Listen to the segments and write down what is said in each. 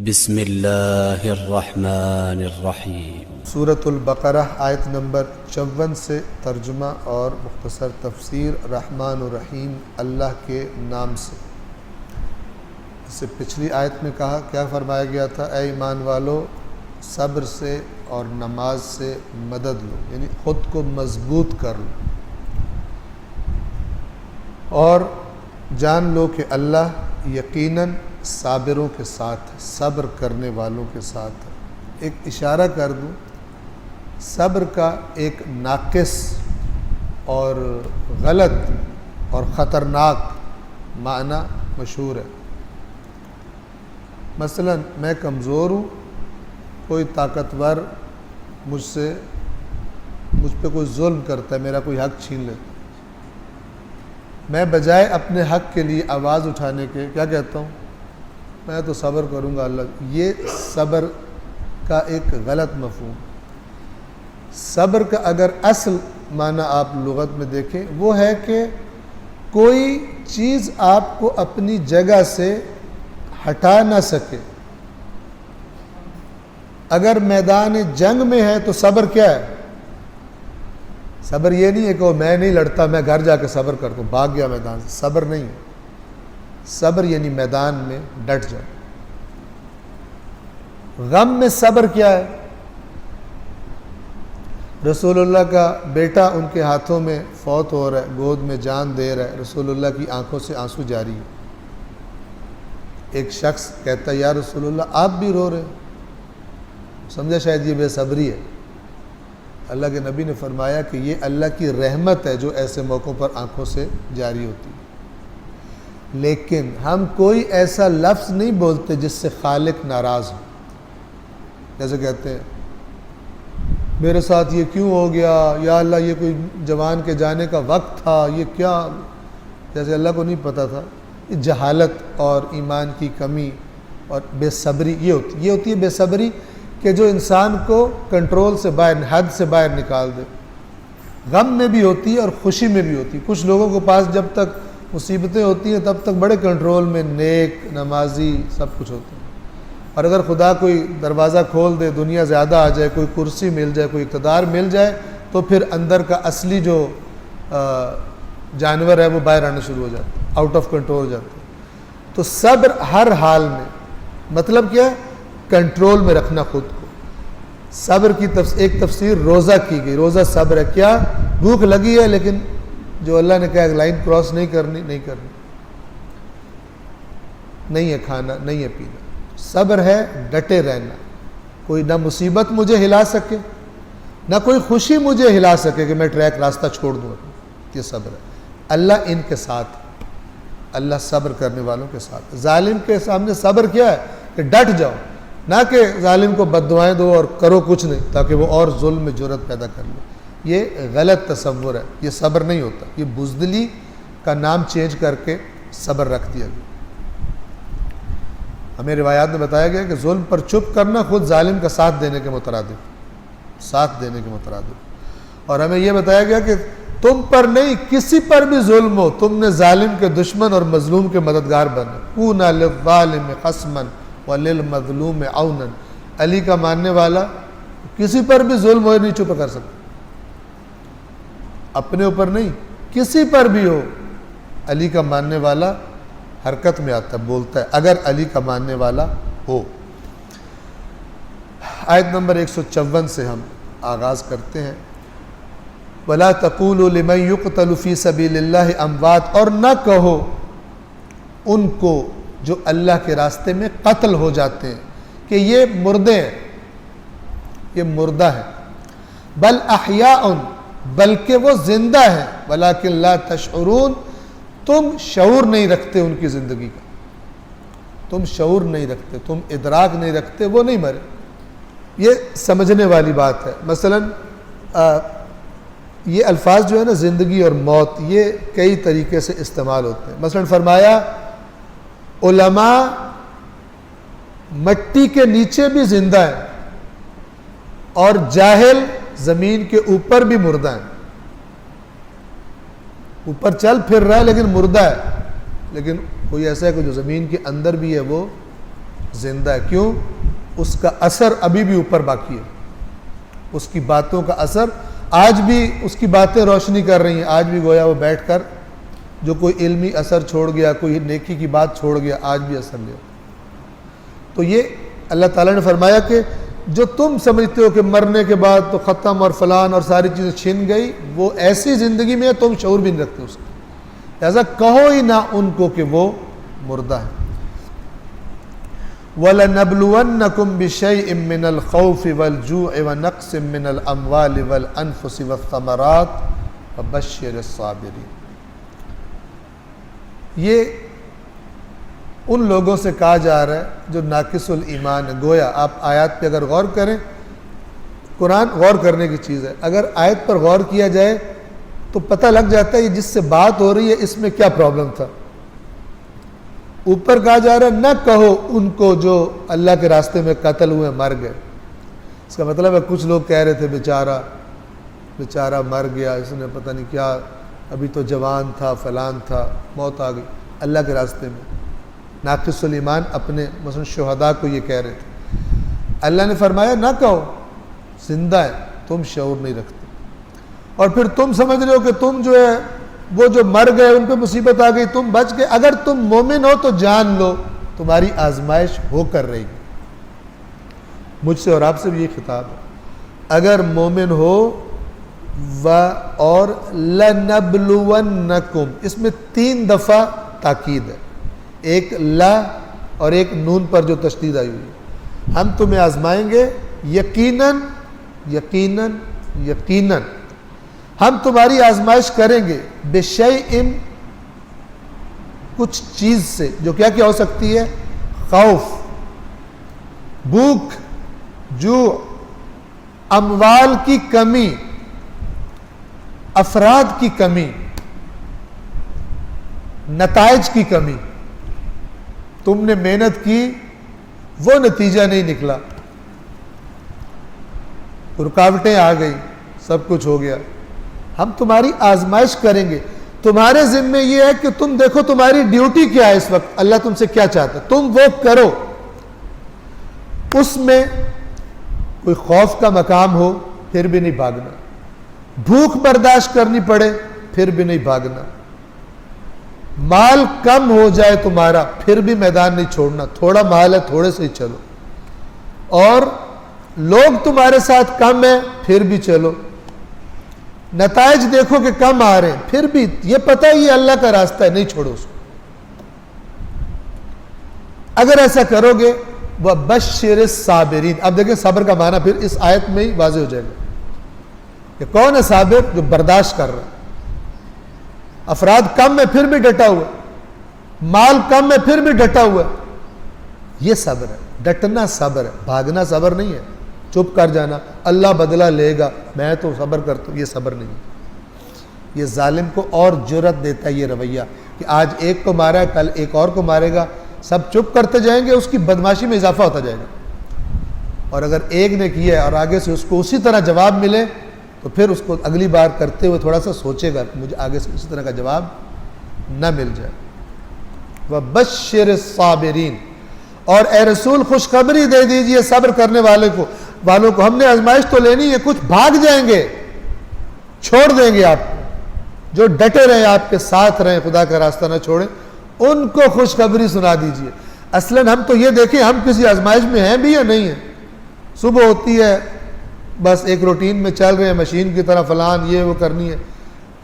بسم اللہ الرحمن الرحیم۔ سورۃ البقرہ آیت نمبر 54 سے ترجمہ اور مختصر تفسیر۔ رحمن الرحیم اللہ کے نام سے۔ اس سے پچھلی آیت میں کیا فرمایا گیا تھا؟ اے ایمان والو، صبر سے اور نماز سے مدد لو، یعنی خود کو مضبوط کر لو، اور جان لو کہ اللہ یقیناً صابروں کے ساتھ، صبر کرنے والوں کے ساتھ۔ ایک اشارہ کر دوں، صبر کا ایک ناقص اور غلط اور خطرناک معنی مشہور ہے۔ مثلا میں کمزور ہوں، کوئی طاقتور مجھ پہ کوئی ظلم کرتا ہے، میرا کوئی حق چھین لیتا ہے، میں بجائے اپنے حق کے لیے آواز اٹھانے کے کیا کہتا ہوں؟ میں تو صبر کروں گا اللہ۔ یہ صبر کا ایک غلط مفہوم۔ صبر کا اگر اصل معنی آپ لغت میں دیکھیں، وہ ہے کہ کوئی چیز آپ کو اپنی جگہ سے ہٹا نہ سکے۔ اگر میدان جنگ میں ہے تو صبر کیا ہے؟ صبر یہ نہیں ہے کہ میں نہیں لڑتا، میں گھر جا کے صبر کرتا ہوں، بھاگ گیا میدان سے، صبر نہیں ہے۔ صبر یعنی میدان میں ڈٹ جاؤ۔ غم میں صبر کیا ہے؟ رسول اللہ کا بیٹا ان کے ہاتھوں میں فوت ہو رہا ہے، گود میں جان دے رہا ہے، رسول اللہ کی آنکھوں سے آنسو جاری ہے۔ ایک شخص کہتا ہے یا رسول اللہ آپ بھی رو رہے ہیں، سمجھا شاید یہ بے صبری ہے۔ اللہ کے نبی نے فرمایا کہ یہ اللہ کی رحمت ہے جو ایسے موقعوں پر آنکھوں سے جاری ہوتی ہے۔ لیکن ہم کوئی ایسا لفظ نہیں بولتے جس سے خالق ناراض ہو۔ جیسے کہتے ہیں میرے ساتھ یہ کیوں ہو گیا، یا اللہ یہ کوئی جوان کے جانے کا وقت تھا، یہ کیا، جیسے اللہ کو نہیں پتہ تھا۔ یہ جہالت اور ایمان کی کمی اور بے صبری یہ ہوتی ہے بے صبری کہ جو انسان کو کنٹرول سے باہر، حد سے باہر نکال دے۔ غم میں بھی ہوتی ہے اور خوشی میں بھی ہوتی ہے۔ کچھ لوگوں کے پاس جب تک مصیبتیں ہوتی ہیں تب تک بڑے کنٹرول میں، نیک، نمازی، سب کچھ ہوتے ہیں، اور اگر خدا کوئی دروازہ کھول دے، دنیا زیادہ آ جائے، کوئی کرسی مل جائے، کوئی اقتدار مل جائے، تو پھر اندر کا اصلی جو جانور ہے وہ باہر آنا شروع ہو جاتا ہے، آؤٹ آف کنٹرول ہو جاتا ہے۔ تو صبر ہر حال میں، مطلب کیا ہے؟ کنٹرول میں رکھنا خود کو۔ صبر کی ایک تفسیر روزہ کی گئی، روزہ صبر ہے۔ کیا؟ بھوک لگی ہے لیکن جو اللہ نے کہا لائن کراس نہیں کرنی، نہیں ہے کھانا، نہیں ہے پینا۔ صبر ہے ڈٹے رہنا، کوئی نہ مصیبت مجھے ہلا سکے، نہ کوئی خوشی مجھے ہلا سکے کہ میں ٹریک راستہ چھوڑ دوں۔ یہ صبر ہے۔ اللہ ان کے ساتھ، اللہ صبر کرنے والوں کے ساتھ۔ ظالم کے سامنے صبر کیا ہے؟ کہ ڈٹ جاؤ، نہ کہ ظالم کو بد دعائیں دو اور کرو کچھ نہیں تاکہ وہ اور ظلم میں جرأت پیدا کر لے۔ یہ غلط تصور ہے، یہ صبر نہیں ہوتا، یہ بزدلی کا نام چینج کر کے صبر رکھ دیا گیا۔ ہمیں روایات میں بتایا گیا کہ ظلم پر چپ کرنا خود ظالم کا ساتھ دینے کے مترادف، اور ہمیں یہ بتایا گیا کہ تم پر نہیں، کسی پر بھی ظلم ہو، تم نے ظالم کے دشمن اور مظلوم کے مددگار بننا۔ کُونَا لِلظَّالِمِ قَسْمًا وَلِلْمَظْلُومِ عَوْنًا۔ علی کا ماننے والا کسی پر بھی ظلم ہو نہیں چپ کر سکتا، اپنے اوپر نہیں، کسی پر بھی ہو، علی کا ماننے والا حرکت میں آتا ہے، بولتا ہے، اگر علی کا ماننے والا ہو۔ آیت نمبر 154 سے ہم آغاز کرتے ہیں۔ وَلَا تَقُولُوا لِمَنْ يُقْتَلُ فِي سَبِيلِ اللَّهِ أَمْوَاتٌ، اور نہ کہو ان کو جو اللہ کے راستے میں قتل ہو جاتے ہیں کہ یہ مردے ہیں، یہ مردہ ہیں۔ بل احیاء، بلکہ وہ زندہ ہیں، ولیکن لا تشعرون، تم شعور نہیں رکھتے ان کی زندگی کا، تم شعور نہیں رکھتے، تم ادراک نہیں رکھتے، وہ نہیں مرے۔ یہ سمجھنے والی بات ہے۔ مثلا یہ الفاظ جو ہے نا، زندگی اور موت، یہ کئی طریقے سے استعمال ہوتے ہیں۔ مثلا فرمایا علماء مٹی کے نیچے بھی زندہ ہیں اور جاہل زمین کے اوپر بھی مردہ ہیں، اوپر چل پھر رہا ہے لیکن مردہ ہے۔ لیکن کوئی ایسا ہے کہ جو زمین کے اندر بھی ہے وہ زندہ ہے. کیوں؟ اس کا اثر ابھی بھی اوپر باقی ہے. اس کی باتوں کا اثر آج بھی اس کی باتیں روشنی کر رہی ہیں. آج بھی گویا وہ بیٹھ کر جو کوئی علمی اثر چھوڑ گیا, کوئی نیکی کی بات چھوڑ گیا, آج بھی اثر لے. تو یہ اللہ تعالیٰ نے فرمایا کہ جو تم سمجھتے ہو کہ مرنے کے بعد تو ختم اور فلان اور ساری چیزیں چھن گئی, وہ ایسی زندگی میں تم شعور بھی نہیں رکھتے اس کا. لہذا کہو ہی نہ ان کو کہ وہ مردہ ہے. وَلَنَبْلُوَنَّكُمْ بِشَيْءٍ مِّنَ الْخَوْفِ وَالْجُوعِ وَنَقْصٍ مِّنَ الْأَمْوَالِ وَالْأَنفُسِ وَالثَّمَرَاتِ وَبَشِّرِ الصَّابِرِينَ. یہ ان لوگوں سے کہا جا رہا ہے جو ناقص الایمان ہے. گویا آپ آیات پہ اگر غور کریں, قرآن غور کرنے کی چیز ہے. اگر آیت پر غور کیا جائے تو پتہ لگ جاتا ہے یہ جس سے بات ہو رہی ہے اس میں کیا پرابلم تھا. اوپر کہا جا رہا ہے نہ کہو ان کو جو اللہ کے راستے میں قتل ہوئے مر گئے. اس کا مطلب ہے کچھ لوگ کہہ رہے تھے بیچارہ مر گیا, اس نے پتہ نہیں کیا, ابھی تو جوان تھا, فلان تھا, موت آ گئی. اللہ کے راستے میں ناقص الایمان اپنے مثلا شہداء کو یہ کہہ رہے تھے. اللہ نے فرمایا نہ کہو, زندہ ہے, تم شعور نہیں رکھتے. اور پھر تم سمجھ رہے ہو کہ تم جو ہے وہ جو مر گئے ان پہ مصیبت آ گئی, تم بچ گئے. اگر تم مومن ہو تو جان لو تمہاری آزمائش ہو کر رہے گی. مجھ سے اور آپ سے بھی یہ خطاب ہے. اگر مومن ہو اور لَنَبْلُوَنَّكُمْ, اس میں 3 دفعہ تاکید ہے, ایک لا اور ایک نون پر جو تشدید آئی ہوئی ہے. ہم تمہیں آزمائیں گے, یقیناً یقیناً یقیناً ہم تمہاری آزمائش کریں گے. بِشَيْءٍ, کچھ چیز سے, جو کیا کیا ہو سکتی ہے؟ خوف, بھوک, جوع, اموال کی کمی, افراد کی کمی, نتائج کی کمی. تم نے محنت کی, وہ نتیجہ نہیں نکلا, رکاوٹیں آ گئی, سب کچھ ہو گیا. ہم تمہاری آزمائش کریں گے. تمہارے ذمہ یہ ہے کہ تم دیکھو تمہاری ڈیوٹی کیا ہے اس وقت, اللہ تم سے کیا چاہتا ہے, تم وہ کرو. اس میں کوئی خوف کا مقام ہو پھر بھی نہیں بھاگنا, بھوک برداشت کرنی پڑے پھر بھی نہیں بھاگنا, مال کم ہو جائے تمہارا پھر بھی میدان نہیں چھوڑنا, تھوڑا مال ہے تھوڑے سے ہی چلو, اور لوگ تمہارے ساتھ کم ہیں پھر بھی چلو, نتائج دیکھو کہ کم آ رہے ہیں پھر بھی یہ پتہ ہے یہ اللہ کا راستہ ہے, نہیں چھوڑو اس کو. اگر ایسا کرو گے وَبَشِّرِ الصَّابِرِينَ. اب دیکھیں صبر کا معنی پھر اس آیت میں ہی واضح ہو جائے گا کہ کون ہے صابر؟ جو برداشت کر رہا ہے. افراد کم میں پھر بھی ڈٹا ہوا, مال کم میں پھر بھی ڈٹا ہوا, یہ صبر ہے. ڈٹنا صبر ہے, بھاگنا صبر نہیں ہے. چپ کر جانا اللہ بدلہ لے گا میں تو صبر کرتا ہوں, یہ صبر نہیں ہے. یہ ظالم کو اور جرأت دیتا ہے یہ رویہ کہ آج ایک کو مارا ہے کل ایک اور کو مارے گا, سب چپ کرتے جائیں گے, اس کی بدماشی میں اضافہ ہوتا جائے گا. اور اگر ایک نے کیا ہے اور آگے سے اس کو اسی طرح جواب ملے تو پھر اس کو اگلی بار کرتے ہوئے تھوڑا سا سوچے گا کہ مجھے آگے سے اسی طرح کا جواب نہ مل جائے. وَبَشِّرِ الصَّابِرِينَ. اور اے رسول خوشخبری دے دیجئے صبر کرنے والوں کو. ہم نے آزمائش تو لینی ہے, کچھ بھاگ جائیں گے, چھوڑ دیں گے آپ کو, جو ڈٹے رہیں آپ کے ساتھ رہیں, خدا کا راستہ نہ چھوڑیں, ان کو خوشخبری سنا دیجئے. اصلاً ہم تو یہ دیکھیں ہم کسی آزمائش میں ہیں بھی یا نہیں ہیں. صبح ہوتی ہے بس ایک روٹین میں چل رہے ہیں مشین کی طرح, فلان یہ وہ کرنی ہے.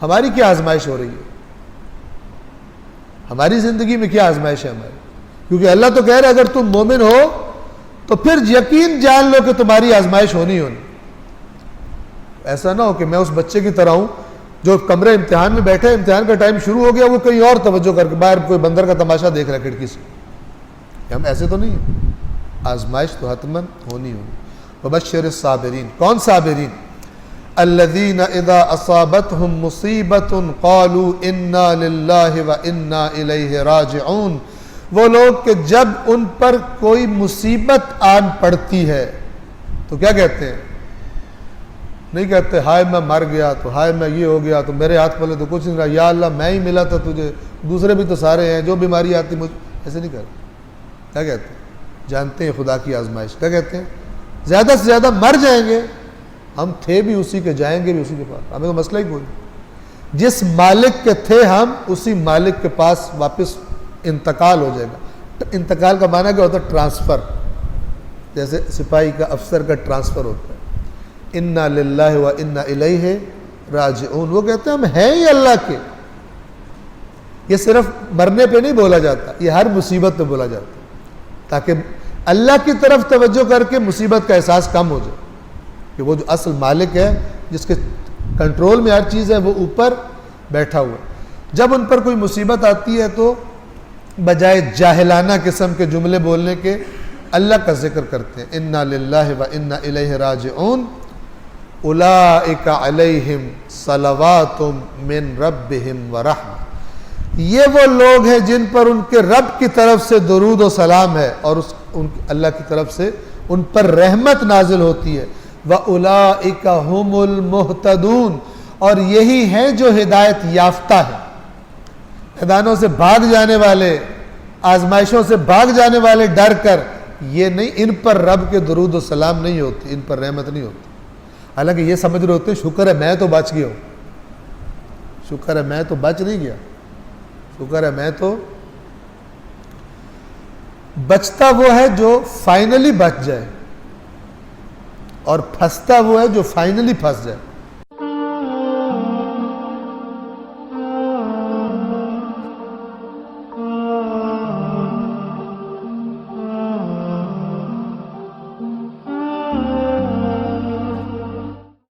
ہماری کیا آزمائش ہو رہی ہے؟ ہماری زندگی میں کیا آزمائش ہے ہماری؟ کیونکہ اللہ تو کہہ رہا ہے اگر تم مومن ہو تو پھر یقین جان لو کہ تمہاری آزمائش ہونی. ایسا نہ ہو کہ میں اس بچے کی طرح ہوں جو کمرے امتحان میں بیٹھے, امتحان کا ٹائم شروع ہو گیا, وہ کہیں اور توجہ کر کے باہر کوئی بندر کا تماشا دیکھ رہا ہے کھڑکی سے. ہم ایسے تو نہیں ہیں. آزمائش تو حتماً ہونی. وبشر الصابرین. کون صابرین؟ الذین اذا اصابتهم مصیبت قالوا انا للہ وانا الیہ راجعون. وہ لوگ کہ جب ان پر کوئی مصیبت آن پڑتی ہے تو کیا کہتے ہیں؟ نہیں کہتے ہائے میں مر گیا تو, ہائے میں یہ ہو گیا تو, میرے ہاتھ پلے تو کچھ نہیں رہا, یا اللہ میں ہی ملا تھا تجھے, دوسرے بھی تو سارے ہیں, جو بیماری آتی مجھے, ایسے نہیں کرتے. کیا کہتے ہیں؟ جانتے ہیں خدا کی آزمائش کیا کہتے ہیں؟ زیادہ سے زیادہ مر جائیں گے، ہم تھے بھی اسی کے، جائیں گے بھی اسی کے پاس، ہمیں تو مسئلہ ہی کوئی نہیں۔ جس مالک کے تھے ہم، اسی مالک کے پاس واپس انتقال ہو جائے گا۔ انتقال کا معنی کیا ہوتا ہے؟ ٹرانسفر، جیسے سپاہی کا، افسر کا ٹرانسفر ہوتا ہے۔ انا للہ و انا الیہ راجعون، وہ کہتے ہیں ہم ہیں ہی اللہ کے۔ یہ صرف مرنے پہ نہیں بولا جاتا، یہ ہر مصیبت پہ بولا جاتا ہے، تاکہ اللہ کی طرف توجہ کر کے مصیبت کا احساس کم ہو جائے کہ وہ جو اصل مالک ہے، جس کے کنٹرول میں ہر چیز ہے، وہ اوپر بیٹھا ہوا ہے۔ جب ان پر کوئی مصیبت آتی ہے تو بجائے جاہلانہ قسم کے جملے بولنے کے اللہ کا ذکر کرتے ہیں، انا للہ و انا الیہ راجعون اولئک علیہم صلوات من ربہم ورحمہ، یہ وہ لوگ ہیں جن پر ان کے رب کی طرف سے درود و سلام ہے اور اللہ کی طرف سے ان پر رحمت نازل ہوتی ہے۔ وَأُولَئِكَ هُمُ الْمُهْتَدُونَ، اور یہی ہیں جو ہدایت یافتہ ہیں۔ میدانوں سے بھاگ جانے والے، آزمائشوں سے بھاگ جانے والے ڈر کر، یہ نہیں، ان پر رب کے درود و سلام نہیں ہوتی، ان پر رحمت نہیں ہوتی۔ حالانکہ یہ سمجھ رہے ہوتے ہیں شکر ہے میں تو بچ گیا ہوں، شکر ہے میں تو بچ نہیں گیا، شکر ہے میں تو بچتا وہ ہے جو فائنلی بچ جائے، اور پھنستا وہ ہے جو فائنلی پھنس جائے۔